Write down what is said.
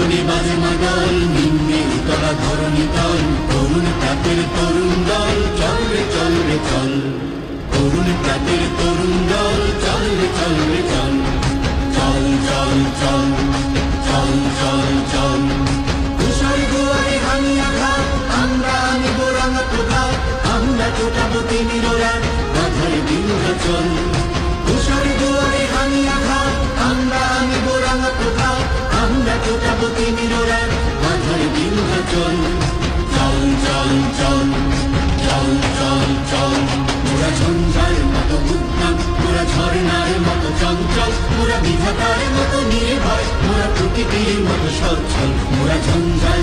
ধনী বাজে মাদল নিম্নে উতলা ধরণী তল তরুণ প্রাতের তরুণ দল চল রে চল রে চল তরুণ প্রাতের তরুণ দল চল রে চল রে চল চল চল চল চল চল চল তুষার দুয়ারে হানিয়া ঘাট আমরা আনিব রাঙা প্রভাত আমরা ছোটাবো তিমির রাত বাধারে বিন্ধ্যাচল তুষার দুয়ারে হানিয়া ঘাট আমরা আনিব রাঙা প্রভাত আমরা ছোটাবো তিমির রাত বাধারে বিন্ধ্যাচল চল চল চল চল চল চল মোরা ঝঞ্ঝার মতো উদ্দাম মোরা ঝর্ণার মতো চঞ্চল মোরা বিধাতার মতো নির্ভয় মোরা প্রকৃতির মতো সচ্ছল মোরা ঝঞ্ঝার